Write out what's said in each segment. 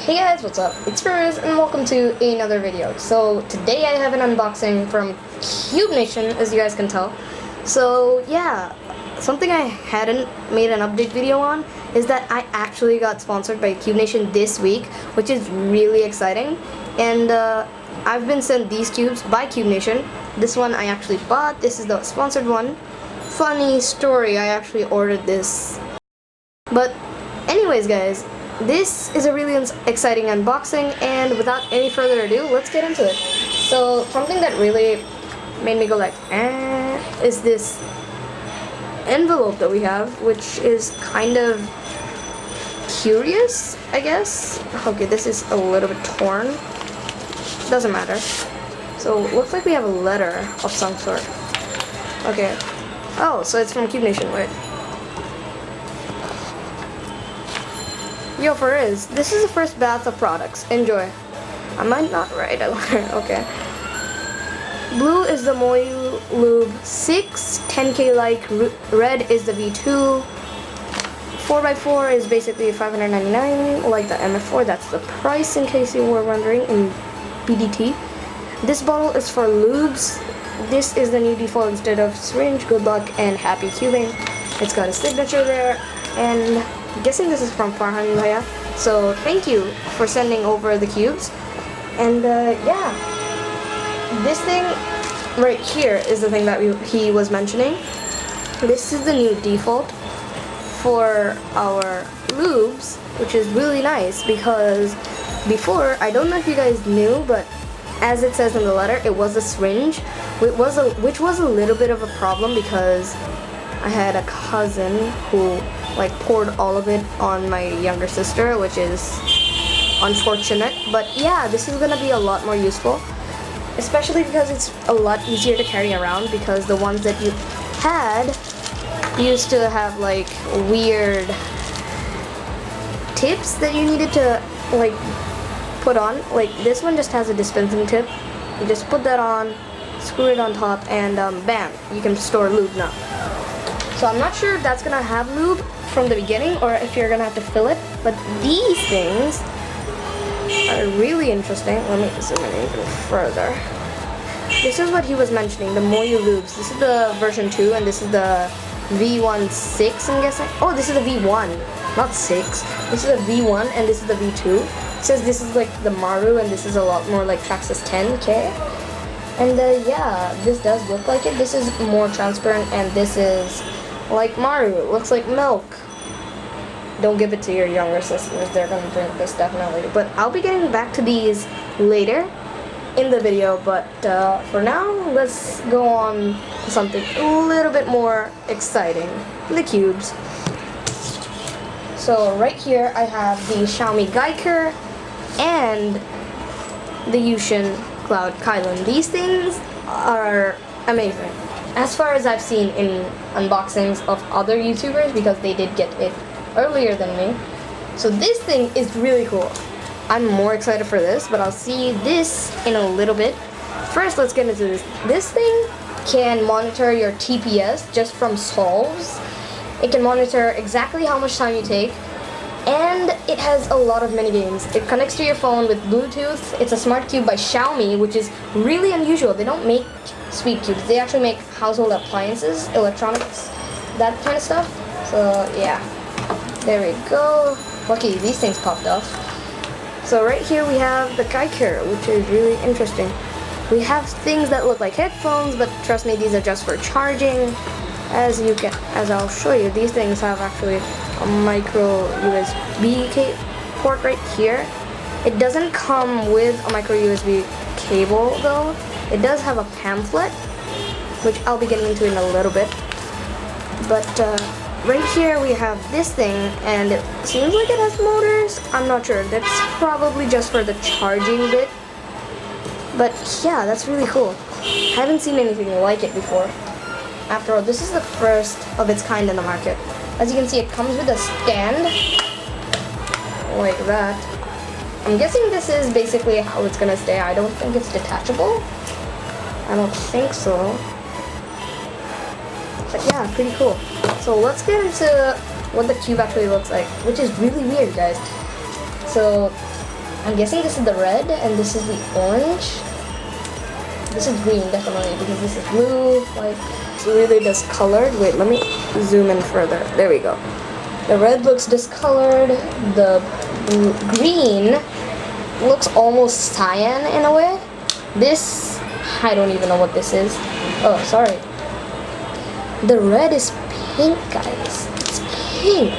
Hey guys, what's up? It's Fariz and welcome to another video. So today I have an unboxing from Cubenation, as you guys can tell. So yeah, something I hadn't made an update video on is that I actually got sponsored by Cubenation this week, which is really exciting. And I've been sent these cubes by Cubenation. This one I actually bought. This is the sponsored one. Funny story, I actually ordered this. But anyways guys, this is a really exciting unboxing, and without any further ado, let's get into it. So something that really made me go like, is this envelope that we have, which is kind of curious, I guess. Okay, this is a little bit torn. Doesn't matter. So looks like we have a letter of some sort. Okay. Oh, so it's from Cubenation, wait. Yo, Fariz, this is the first batch of products. Enjoy. I might not write a letter. Okay. Blue is the Moyu Lube 6, 10K like. Red is the V2. 4x4 is basically $599, like the MF4. That's the price, in case you were wondering, in BDT. This bottle is for lubes. This is the new default instead of syringe. Good luck and happy cubing. It's got a signature there, and I'm guessing this is from Farhan Bhaiya. So thank you for sending over the cubes. And yeah, this thing right here is the thing that he was mentioning. This is the new default for our lubes, which is really nice because before, I don't know if you guys knew, but as it says in the letter, it was a syringe, which was a little bit of a problem because I had a cousin who like poured all of it on my younger sister, which is unfortunate. But yeah, this is gonna be a lot more useful, especially because it's a lot easier to carry around, because the ones that you had used to have like weird tips that you needed to like put on. Like this one just has a dispensing tip. You just put that on, screw it on top, and bam, you can store lube now. So I'm not sure if that's gonna have lube from the beginning or if you're gonna have to fill it, but these things are really interesting. Let me zoom in even further. This is what he was mentioning, the Moyu lubes. This is the version 2 and this is the V1.6, I'm guessing. Oh, this is the V1, not 6. This is the V1 and this is the V2. It says this is like the Maru and this is a lot more like Traxxas 10K. And yeah, this does look like it. This is more transparent and this is like Maru. It looks like milk. Don't give it to your younger sisters. They're gonna drink this definitely. But I'll be getting back to these later in the video. But for now, let's go on to something a little bit more exciting. The cubes. So right here I have the Xiaomi Giiker and the Yuxin Cloud Kirin. These things are amazing, as far as I've seen in unboxings of other YouTubers, because they did get it earlier than me. So this thing is really cool. I'm more excited for this, but I'll see this in a little bit. First, let's get into this. This thing can monitor your TPS just from solves. It can monitor exactly how much time you take, and it has a lot of mini games. It connects to your phone with Bluetooth. It's a smart cube by Xiaomi, which is really unusual. They don't make sweet cubes. They actually make household appliances, electronics, that kind of stuff. So yeah, there we go. Lucky these things popped off. So right here we have the Giiker, which is really interesting. We have things that look like headphones, but trust me, these are just for charging. As I'll show you, these things have actually a micro USB port right here. It doesn't come with a micro USB cable though. It does have a pamphlet, which I'll be getting into in a little bit. But right here we have this thing, and it seems like it has motors. I'm not sure. That's probably just for the charging bit. But yeah, that's really cool. I haven't seen anything like it before. After all, this is the first of its kind in the market. As you can see, it comes with a stand like that. I'm guessing this is basically how it's gonna stay. I don't think it's detachable. I don't think so. But yeah, pretty cool. So let's get into what the cube actually looks like, which is really weird, guys. So I'm guessing this is the red and this is the orange. This is green definitely because this is blue. Like, it's really discolored. Wait, let me zoom in further. There we go. The red looks discolored. The green looks almost cyan in a way. This, I don't even know what this is. Oh, sorry. The red is pink, guys. It's pink.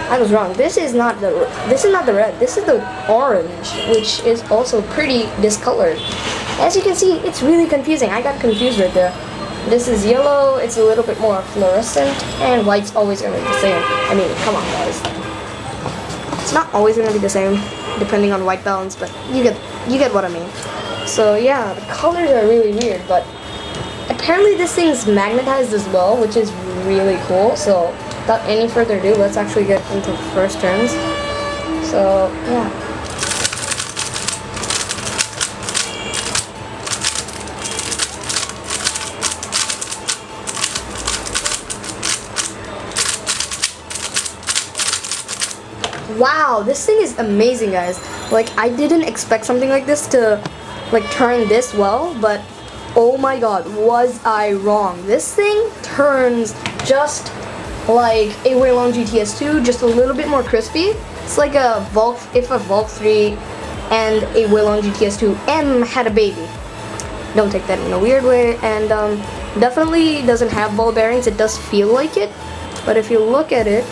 I was wrong. This is not the red. This is the orange, which is also pretty discolored. As you can see, it's really confusing. I got confused right there. This is yellow. It's a little bit more fluorescent, and white's always gonna be the same. I mean, come on, guys. It's not always gonna be the same, depending on white balance, but you get what I mean. So yeah, the colors are really weird, but apparently this thing's magnetized as well, which is really cool. So without any further ado, let's actually get into the first turns. So yeah. Wow, this thing is amazing, guys. Like, I didn't expect something like this to like turn this well, but oh my god, was I wrong. This thing turns just like a Whalong GTS2, just a little bit more crispy. It's like a Volk, if a Volk 3 and a Whalong GTS2 M had a baby. Don't take that in a weird way. And definitely doesn't have ball bearings. It does feel like it, but if you look at it,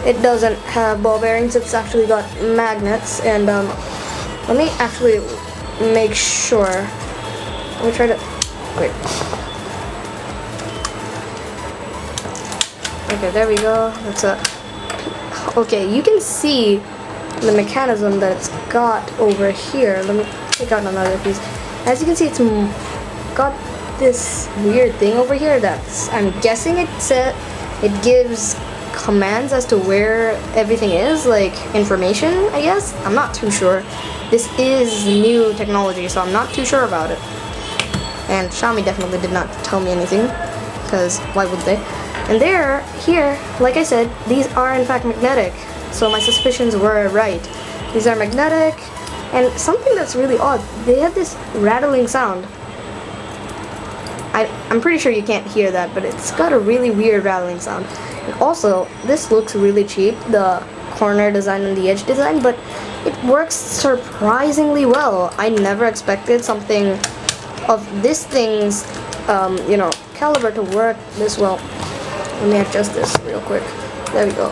it doesn't have ball bearings. It's actually got magnets. And let me actually make sure. Let me try to wait. Okay, there we go. That's a okay. You can see the mechanism that it's got over here. Let me take out another piece. As you can see, it's got this weird thing over here. That's, I'm guessing it gives commands as to where everything is, like information, I guess. I'm not too sure. This is new technology, so I'm not too sure about it. And Xiaomi definitely did not tell me anything, because why would they? And here, like I said, these are in fact magnetic. So my suspicions were right. These are magnetic, and something that's really odd, they have this rattling sound. I'm pretty sure you can't hear that, but it's got a really weird rattling sound. And also, this looks really cheap, the corner design and the edge design, but it works surprisingly well. I never expected something of this thing's, you know, caliber to work this well. Let me adjust this real quick. There we go.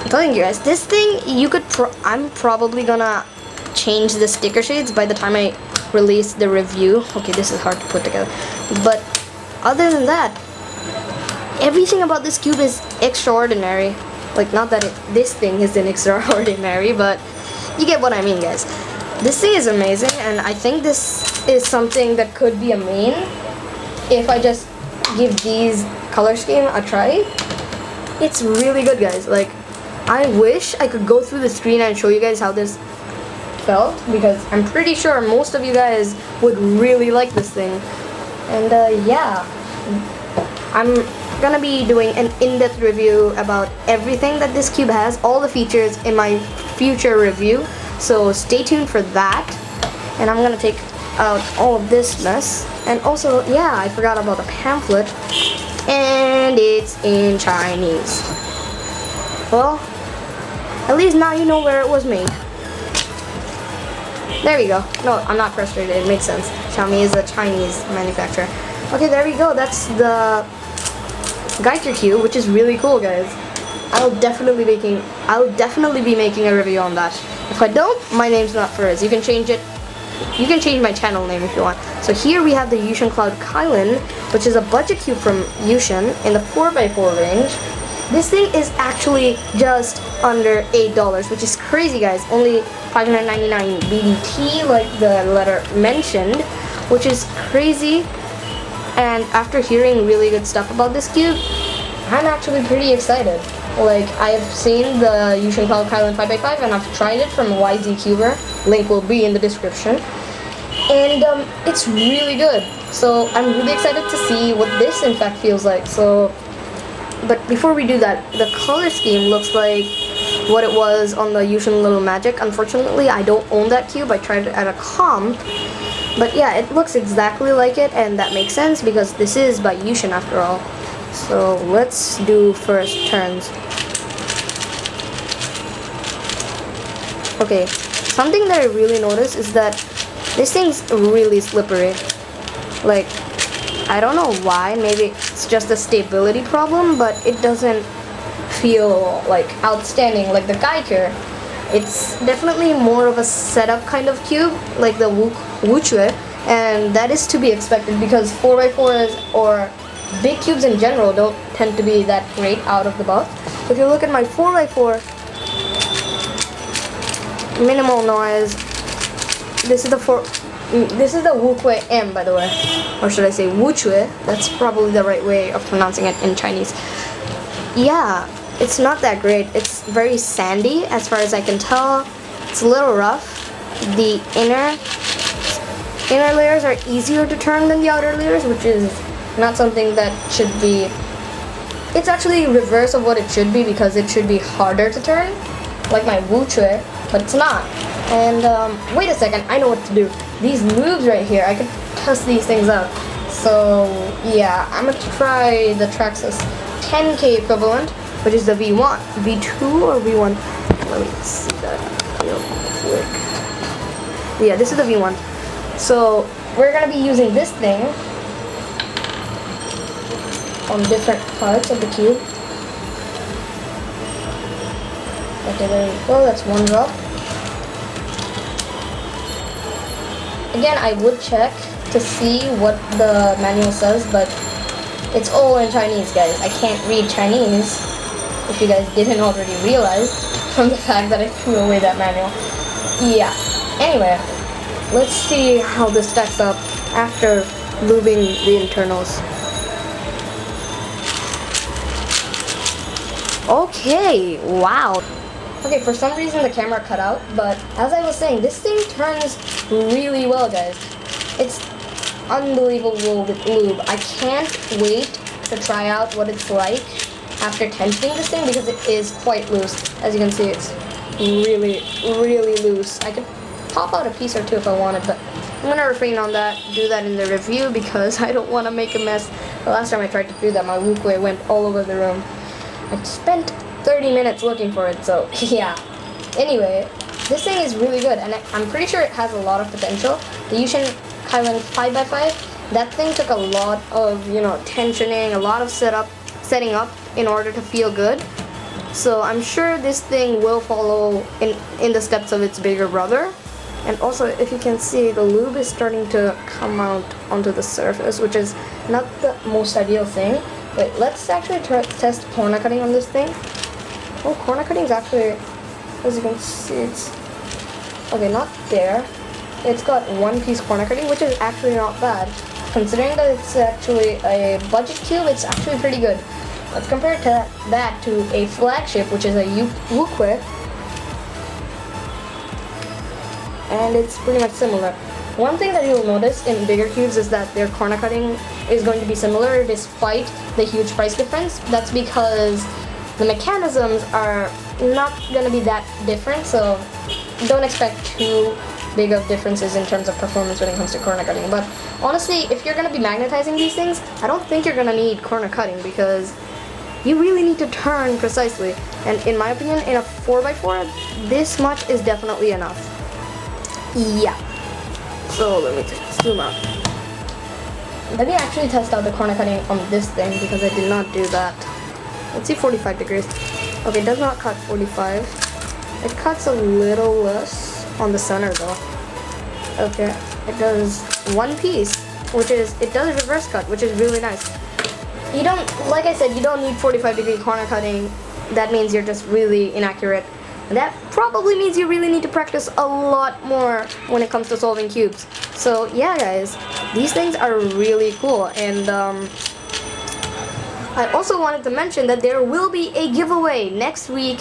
I'm telling you guys, this thing, you could I'm probably gonna change the sticker shades by the time I release the review. Okay, this is hard to put together. But other than that, everything about this cube is extraordinary. Like, not that this thing isn't extraordinary, but you get what I mean, guys. This thing is amazing, and I think this is something that could be a main if I just give these color scheme a try. It's really good, guys. Like, I wish I could go through the screen and show you guys how this felt, because I'm pretty sure most of you guys would really like this thing. And yeah, I'm gonna be doing an in-depth review about everything that this cube has, all the features in my future review, so stay tuned for that. And I'm gonna take out all of this mess. And also, yeah, I forgot about the pamphlet, and it's in Chinese. Well, at least now you know where it was made. There we go. No, I'm not frustrated, it makes sense. Xiaomi is a Chinese manufacturer. Okay, there we go. That's the Giiker cube, which is really cool, guys. I'll definitely be making a review on that. If I don't, my name's not Fariz. You can change it. You can change my channel name if you want. So here we have the Yuxin Cloud Kirin, which is a budget cube from Yuxin in the 4x4 range. This thing is actually just under $8, which is crazy, guys. Only 599 BDT, like the letter mentioned, which is crazy. And after hearing really good stuff about this cube, I'm actually pretty excited. Like, I've seen the Yuxin Cloud Kirin 5x5 and I've tried it from YZ Cuber. Link will be in the description. And it's really good. So I'm really excited to see what this in fact feels like. So, but before we do that, the color scheme looks like what it was on the Yuxin Little Magic. Unfortunately, I don't own that cube. I tried it at a comp. But yeah, it looks exactly like it, and that makes sense because this is by Yuxin after all. So let's do first turns. Okay, something that I really noticed is that this thing's really slippery. Like, I don't know why, maybe it's just a stability problem, but it doesn't feel like outstanding like the Giiker. It's definitely more of a setup kind of cube, like the Wuchue, and that is to be expected because 4x4s or big cubes in general don't tend to be that great out of the box. If you look at my 4x4, minimal noise. This is the Wuchue M, by the way, or should I say Wuchue? That's probably the right way of pronouncing it in Chinese. Yeah, it's not that great. It's very sandy as far as I can tell. It's a little rough. The inner layers are easier to turn than the outer layers, which is not something that should be. It's actually reverse of what it should be because it should be harder to turn, like my Wuchue, but it's not. And wait a second, I know what to do. These lubes right here, I could test these things out. So yeah, I'm gonna try the Traxxas 10K equivalent, which is the V1, V2 or V1. Let me see that real quick. Yeah, this is the V1. So we're gonna be using this thing on different parts of the cube. Okay, there we go. That's one drop. Again, I would check to see what the manual says, but it's all in Chinese, guys. I can't read Chinese, if you guys didn't already realize from the fact that I threw away that manual. Yeah. Anyway, let's see how this stacks up after lubing the internals. Okay, wow. Okay, for some reason the camera cut out, but as I was saying, this thing turns really well, guys. It's unbelievable with lube. I can't wait to try out what it's like after tensioning this thing because it is quite loose. As you can see, it's really, really loose. I could pop out a piece or two if I wanted, but I'm gonna refrain on that, do that in the review because I don't want to make a mess. The last time I tried to do that, my Wuchue went all over the room. I spent 30 minutes looking for it, so yeah. Anyway, this thing is really good, and I'm pretty sure it has a lot of potential. The Yuxin Kirin 5x5, that thing took a lot of, tensioning, a lot of setting up in order to feel good. So I'm sure this thing will follow in the steps of its bigger brother. And also, if you can see, the lube is starting to come out onto the surface, which is not the most ideal thing. Wait, let's actually test corner cutting on this thing. Oh, corner cutting is actually, as you can see, it's okay, not there. It's got one piece corner cutting, which is actually not bad. Considering that it's actually a budget cube, it's actually pretty good. Let's compare that to a flagship, which is a Wuchue, and it's pretty much similar. One thing that you'll notice in bigger cubes is that their corner cutting is going to be similar despite the huge price difference. That's because the mechanisms are not going to be that different, so don't expect too big of differences in terms of performance when it comes to corner cutting. But honestly, if you're going to be magnetizing these things, I don't think you're going to need corner cutting because you really need to turn precisely. And in my opinion, in a 4x4, this much is definitely enough. Yeah. So let me zoom out. Let me actually test out the corner cutting on this thing because I did not do that. Let's see 45 degrees. Okay, it does not cut 45. It cuts a little less on the center though. Okay, it does one piece, it does reverse cut, which is really nice. You don't, like I said, you don't need 45-degree corner cutting. That means you're just really inaccurate. And that probably means you really need to practice a lot more when it comes to solving cubes. So yeah, guys, these things are really cool. And I also wanted to mention that there will be a giveaway next week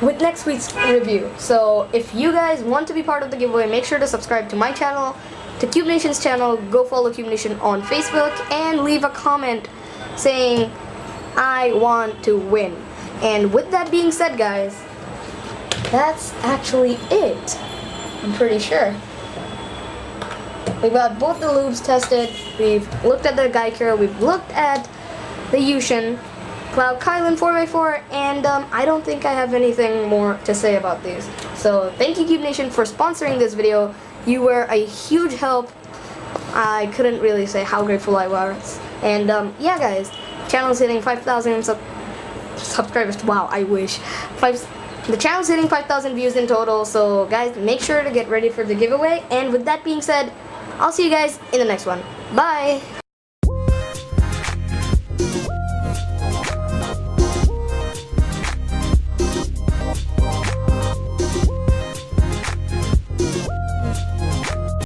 with next week's review. So if you guys want to be part of the giveaway, make sure to subscribe to my channel, to Cubenation's channel, go follow Cubenation on Facebook, and leave a comment saying, I want to win. And with that being said, guys, that's actually it. I'm pretty sure. We got both the lubes tested. We've looked at the Giiker. We've looked at the Yuxin Cloud Kirin 4x4, and I don't think I have anything more to say about these. So thank you, Cubenation, for sponsoring this video. You were a huge help. I couldn't really say how grateful I was. And yeah, guys, channel's hitting 5,000 subscribers. Wow, I wish. The channel's hitting 5,000 views in total. So guys, make sure to get ready for the giveaway. And with that being said, I'll see you guys in the next one. Bye.